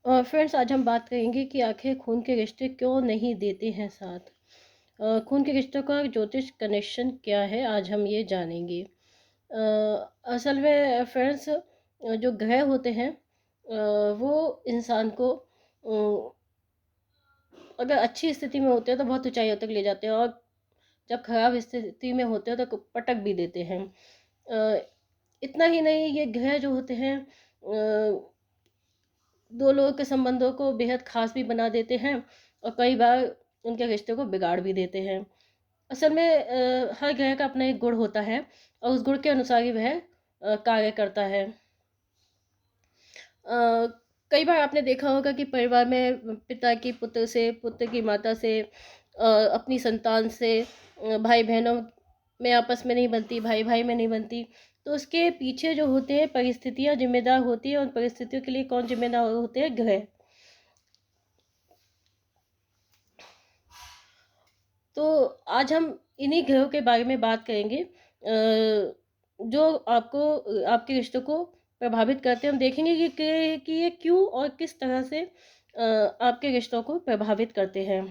Friends, आज हम बात करेंगे कि आखिर खून के रिश्ते क्यों नहीं देते हैं साथ। खून के रिश्तों का ज्योतिष कनेक्शन क्या है, आज हम ये जानेंगे। असल में फ्रेंड्स, जो ग्रह होते हैं वो इंसान को अगर अच्छी स्थिति में होते हैं तो बहुत ऊंचाइयों तक ले जाते हैं, और जब खराब स्थिति में होते हैं तो पटक भी देते हैं। अ, इतना ही नहीं, ये ग्रह जो होते हैं दो लोगों के संबंधों को बेहद खास भी बना देते हैं, और कई बार उनके रिश्ते को बिगाड़ भी देते हैं। असल में हर ग्रह का अपना एक गुण होता है, और उस गुण के अनुसार ही वह कार्य करता है। अ, कई बार आपने देखा होगा कि परिवार में पिता की पुत्र से, पुत्र की माता से, अपनी संतान से, भाई बहनों में आपस में नहीं बनती, भाई भाई में नहीं बनती। तो उसके पीछे जो होते हैं परिस्थितियाँ जिम्मेदार होती हैं, उन परिस्थितियों के लिए कौन जिम्मेदार होते हैं? ग्रह। तो आज हम इन्हीं ग्रहों के बारे में बात करेंगे, जो आपको आपके रिश्तों को प्रभावित करते हैं। हम देखेंगे कि ये क्यों और किस तरह से आपके रिश्तों को प्रभावित करते हैं।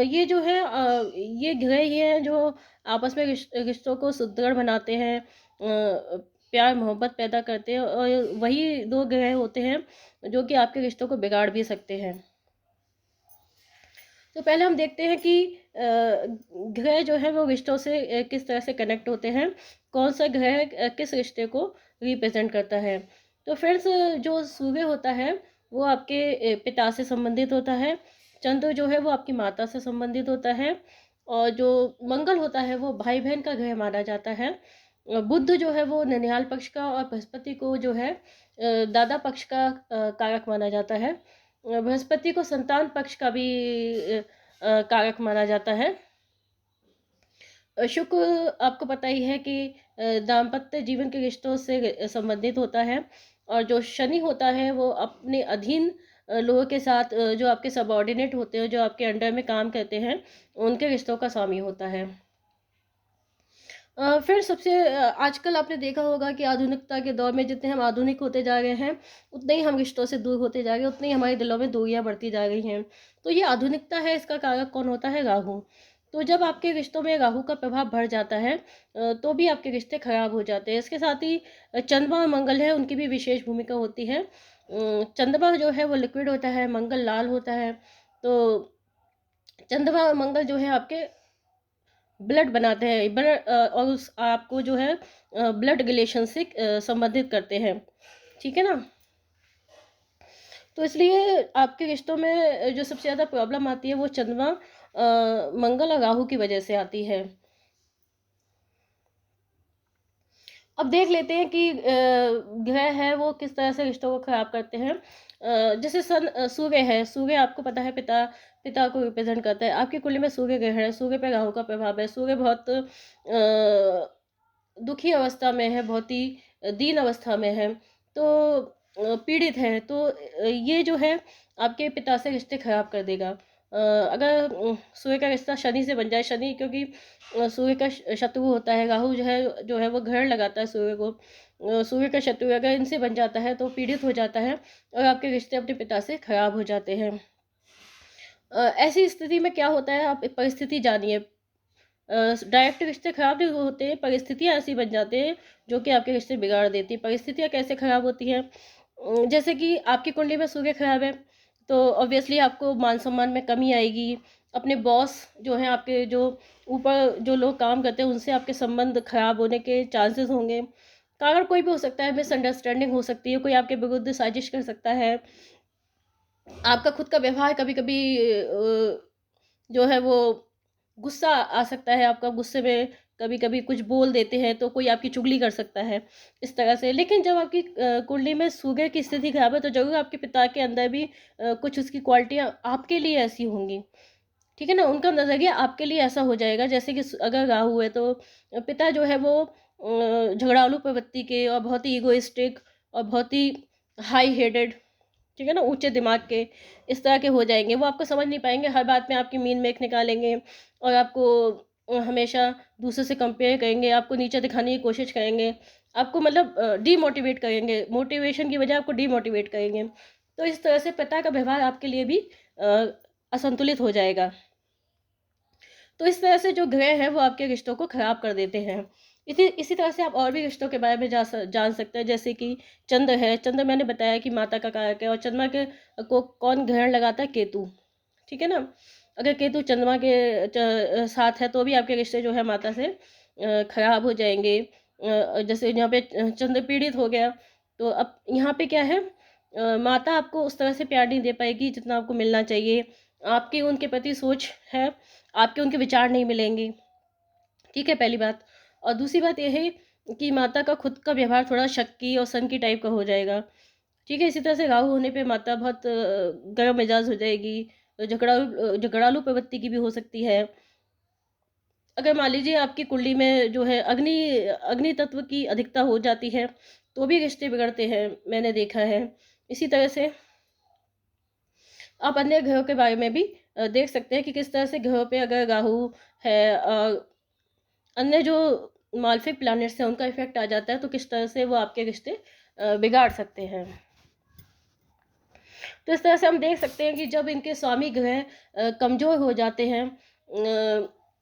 ये जो है ये ग्रह ही हैं जो आपस में रिश्तों को सुदृढ़ बनाते हैं, प्यार मोहब्बत पैदा करते हैं, और वही दो ग्रह होते हैं जो कि आपके रिश्तों को बिगाड़ भी सकते हैं। तो पहले हम देखते हैं कि ग्रह जो है वो रिश्तों से किस तरह से कनेक्ट होते हैं, कौन सा ग्रह किस रिश्ते को रिप्रेजेंट करता है। तो फ्रेंड्स, जो सूर्य होता है वो आपके पिता से संबंधित होता है। चंद्र जो है वो आपकी माता से संबंधित होता है। और जो मंगल होता है वो भाई बहन का ग्रह माना जाता है। बुध जो है वो ननिहाल पक्ष का, और बृहस्पति को जो है दादा पक्ष का कारक माना जाता है। बृहस्पति को संतान पक्ष का भी कारक माना जाता है। शुक्र आपको पता ही है कि दाम्पत्य जीवन के रिश्तों से संबंधित होता है। और जो शनि होता है वो अपने अधीन लोगों के साथ, जो आपके सबऑर्डिनेट होते हैं, जो आपके अंडर में काम करते हैं, उनके रिश्तों का स्वामी होता है। फिर सबसे आजकल आपने देखा होगा कि आधुनिकता के दौर में जितने हम आधुनिक होते जा रहे हैं, उतने ही हम रिश्तों से दूर होते जा रहे हैं, उतनी ही हमारे दिलों में दूरियां बढ़ती जा रही हैं। तो ये आधुनिकता है, इसका कारक कौन होता है? राहु। तो जब आपके रिश्तों में राहु का प्रभाव बढ़ जाता है, तो भी आपके रिश्ते खराब हो जाते हैं। इसके साथ ही चंद्रमा और मंगल है, उनकी भी विशेष भूमिका होती है। चंद्रमा जो है वो लिक्विड होता है, मंगल लाल होता है। तो चंद्रमा और मंगल जो है आपके ब्लड बनाते हैं, ब्लड, और उस आपको जो है ब्लड रिलेशन से संबंधित करते हैं। ठीक है ना? तो इसलिए आपके रिश्तों में जो सबसे ज़्यादा प्रॉब्लम आती है वो चंद्रमा, मंगल और राहु की वजह से आती है। अब देख लेते हैं कि ग्रह है वो किस तरह से रिश्तों को खराब करते हैं। जैसे सूर्य है, सूर्य आपको पता है पिता पिता को रिप्रेजेंट करता है। आपकी कुंडली में सूर्य ग्रहण है, सूर्य पे राहु का प्रभाव है। सूर्य बहुत दुखी अवस्था में है, बहुत ही दीन अवस्था में है। तो पीड़ित है। तो ये जो है आपके पिता से रिश्ते खराब कर देगा। अगर सूर्य का रिश्ता शनि से बन जाए, शनि क्योंकि सूर्य का शत्रु होता है, राहु जो है वो ग्रहण लगाता है सूर्य को। सूर्य का शत्रु अगर इनसे बन जाता है तो पीड़ित हो जाता है, और आपके रिश्ते अपने पिता से खराब हो जाते हैं। ऐसी स्थिति में क्या होता है, आप परिस्थिति जानिए। डायरेक्ट रिश्ते खराब नहीं होते, परिस्थितियाँ ऐसी बन जाते हैं जो कि आपके रिश्ते बिगाड़ देती हैं। परिस्थितियाँ कैसे खराब होती हैं? जैसे कि आपकी कुंडली में सूर्य खराब है, तो ऑब्वियसली आपको मान सम्मान में कमी आएगी। अपने बॉस जो हैं, आपके जो ऊपर जो लोग काम करते हैं, उनसे आपके संबंध खराब होने के चांसेस होंगे। कारण कोई भी हो सकता है, मिसअंडरस्टैंडिंग हो सकती है, कोई आपके विरुद्ध साजिश कर सकता है। आपका खुद का व्यवहार कभी कभी जो है वो गुस्सा आ सकता है आपका, गुस्से में कभी कभी कुछ बोल देते हैं तो कोई आपकी चुगली कर सकता है इस तरह से। लेकिन जब आपकी कुंडली में सूर्य की स्थिति खराब है, तो जरूर आपके पिता के अंदर भी कुछ उसकी क्वालिटियाँ आपके लिए ऐसी होंगी। ठीक है ना? उनका नज़रिया आपके लिए ऐसा हो जाएगा, जैसे कि अगर राहु है तो पिता जो है वो झगड़ालू प्रवृत्ति के, और बहुत ही इगोइस्टिक, और बहुत ही हाई हेडेड, ठीक है ना, ऊंचे दिमाग के, इस तरह के हो जाएंगे। वो आपको समझ नहीं पाएंगे, हर बात में आपकी मीन मेख निकालेंगे, और आपको हमेशा दूसरों से कंपेयर करेंगे, आपको नीचा दिखाने की कोशिश करेंगे, आपको मतलब डीमोटिवेट करेंगे, मोटिवेशन की बजाय आपको डीमोटिवेट करेंगे। तो इस तरह से पिता का व्यवहार आपके लिए भी असंतुलित हो जाएगा। तो इस तरह से जो ग्रह हैं वो आपके रिश्तों को ख़राब कर देते हैं। इसी इसी तरह से आप और भी रिश्तों के बारे में जान सकते हैं, जैसे कि चंद्र है। चंद्र मैंने बताया कि माता का कारक है, और चंद्रमा के को कौन ग्रहण लगाता है? केतु। ठीक है ना? अगर केतु चंद्रमा के साथ है तो भी आपके रिश्ते जो है माता से खराब हो जाएंगे। जैसे यहाँ पे चंद्र पीड़ित हो गया, तो अब यहाँ पे क्या है, माता आपको उस तरह से प्यार नहीं दे पाएगी जितना आपको मिलना चाहिए। आपकी उनके प्रति सोच है, आपके उनके विचार नहीं मिलेंगे। ठीक है, पहली बात। और दूसरी बात यह है कि माता का खुद का व्यवहार थोड़ा शक्की और सन की टाइप का हो जाएगा। ठीक है, इसी तरह से राहु होने पे माता बहुत गर्म मिजाज हो जाएगी, झगड़ालू प्रवृत्ति की भी हो सकती है। अगर मान लीजिए आपकी कुंडली में जो है अग्नि अग्नि तत्व की अधिकता हो जाती है तो भी रिश्ते बिगड़ते हैं, मैंने देखा है। इसी तरह से आप अन्य ग्रहों के बारे में भी देख सकते हैं कि किस तरह से ग्रहों पे अगर राहु है, अन्य जो मालफिक प्लैनेट्स हैं उनका इफेक्ट आ जाता है, तो किस तरह से वो आपके रिश्ते बिगाड़ सकते हैं। तो इस तरह से हम देख सकते हैं कि जब इनके स्वामी ग्रह कमज़ोर हो जाते हैं,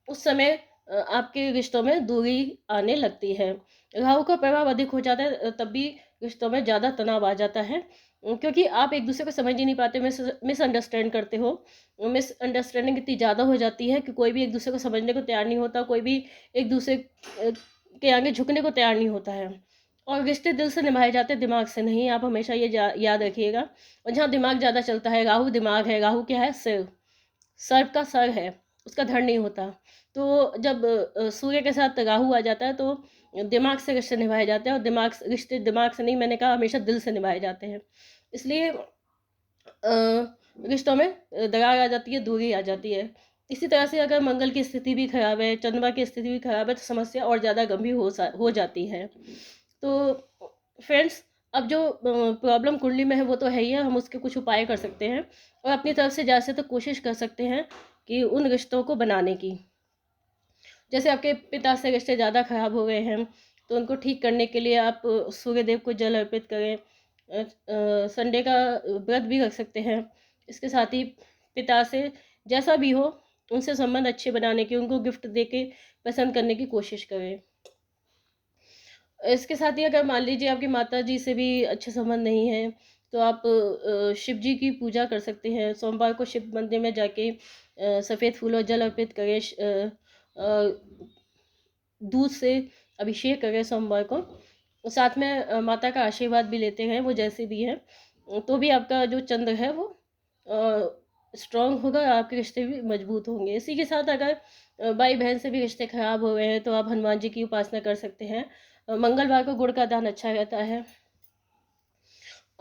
उस समय आपके रिश्तों में दूरी आने लगती है। राहु का प्रभाव अधिक हो जाता है, तब भी रिश्तों में ज़्यादा तनाव आ जाता है, क्योंकि आप एक दूसरे को समझ ही नहीं पाते, मिसअंडरस्टैंड करते हो। मिसअंडरस्टैंडिंग इतनी ज़्यादा हो जाती है कि कोई भी एक दूसरे को समझने को तैयार नहीं होता, कोई भी एक दूसरे के आगे झुकने को तैयार नहीं होता है। और रिश्ते दिल से निभाए जाते हैं, दिमाग से नहीं। आप हमेशा ये याद रखिएगा। और जहाँ दिमाग ज़्यादा चलता है, राहु दिमाग है, राहु क्या है? सिर, सर्प का सर है, उसका धड़ नहीं होता। तो जब सूर्य के साथ राहु आ जाता है तो दिमाग से रिश्ते निभाए जाते हैं, और रिश्ते दिमाग से नहीं, मैंने कहा हमेशा दिल से निभाए जाते हैं। इसलिए रिश्तों में दरार आ जाती है, दूरी आ जाती है। इसी तरह से अगर मंगल की स्थिति भी खराब है, चंद्रमा की स्थिति भी खराब है, तो समस्या और ज़्यादा गंभीर हो जाती है। तो फ्रेंड्स, अब जो प्रॉब्लम कुंडली में है वो तो है ही है, हम उसके कुछ उपाय कर सकते हैं, और अपनी तरफ से ज़्यादा से तो कोशिश कर सकते हैं कि उन रिश्तों को बनाने की। जैसे आपके पिता से रिश्ते ज़्यादा खराब हो गए हैं, तो उनको ठीक करने के लिए आप सूर्य देव को जल अर्पित करें, संडे का व्रत भी रख सकते हैं। इसके साथ ही पिता से जैसा भी हो उनसे संबंध अच्छे बनाने की, उनको गिफ्ट दे के पसंद करने की कोशिश करें। इसके साथ ही अगर मान लीजिए आपकी माता जी से भी अच्छे संबंध नहीं है, तो आप शिव जी की पूजा कर सकते हैं। सोमवार को शिव मंदिर में जाके सफ़ेद फूल और जल अर्पित करें, दूध से अभिषेक करें सोमवार को। साथ में माता का आशीर्वाद भी लेते हैं, वो जैसे भी है, तो भी आपका जो चंद्र है वो स्ट्रांग होगा, आपके रिश्ते भी मजबूत होंगे। इसी के साथ अगर भाई बहन से भी रिश्ते खराब हो गए हैं तो आप हनुमान जी की उपासना कर सकते हैं। मंगलवार को गुड़ का दान अच्छा रहता है।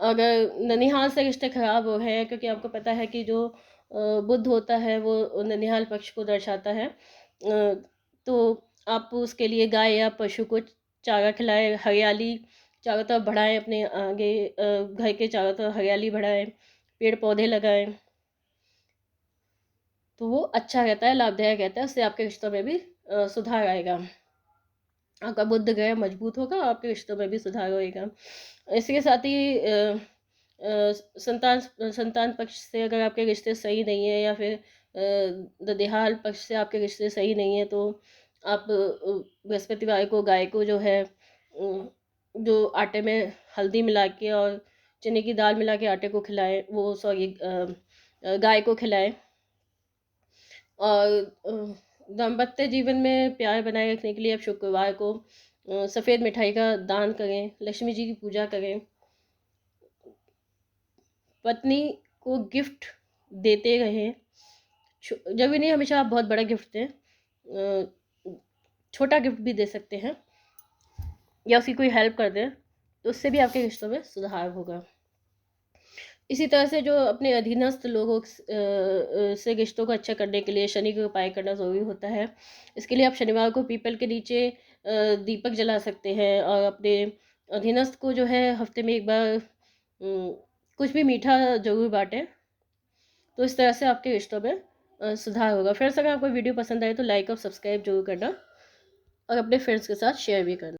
अगर ननिहाल से रिश्ते खराब हो हैं, क्योंकि आपको पता है कि जो बुध होता है वो ननिहाल पक्ष को दर्शाता है, तो आप उसके लिए गाय या पशु को चारा खिलाएं, हरियाली चारों तरफ बढ़ाएं, अपने आगे घर के चारों तरफ हरियाली बढ़ाएं, पेड़ पौधे लगाएं, तो वो अच्छा रहता है, लाभदायक रहता है। उससे आपके रिश्तों में भी सुधार आएगा। आपका बुद्ध ग्रह मजबूत होगा, आपके रिश्तों में भी सुधार होएगा। इसके साथ ही संतान संतान पक्ष से अगर आपके रिश्ते सही नहीं है, या फिर ददेहाल पक्ष से आपके रिश्ते सही नहीं है, तो आप बृहस्पतिवार को गाय को जो है जो आटे में हल्दी मिला के और चने की दाल मिला के आटे को खिलाएं, वो सॉरी गाय को खिलाएं। और दाम्पत्य जीवन में प्यार बनाए रखने के लिए आप शुक्रवार को सफ़ेद मिठाई का दान करें, लक्ष्मी जी की पूजा करें। पत्नी को गिफ्ट देते रहें, जब भी नहीं हमेशा आप बहुत बड़ा गिफ्ट दें, छोटा गिफ्ट भी दे सकते हैं, या उसकी कोई हेल्प कर दें, तो उससे भी आपके रिश्तों में सुधार होगा। इसी तरह से जो अपने अधीनस्थ लोगों से रिश्तों को अच्छा करने के लिए शनि का उपाय करना ज़रूरी होता है। इसके लिए आप शनिवार को पीपल के नीचे दीपक जला सकते हैं, और अपने अधीनस्थ को जो है हफ्ते में एक बार कुछ भी मीठा ज़रूर बांटें। तो इस तरह से आपके रिश्तों में सुधार होगा। फ्रेंड्स, अगर आपको वीडियो पसंद आए तो लाइक और सब्सक्राइब जरूर करना और अपने फ्रेंड्स के साथ शेयर भी करना।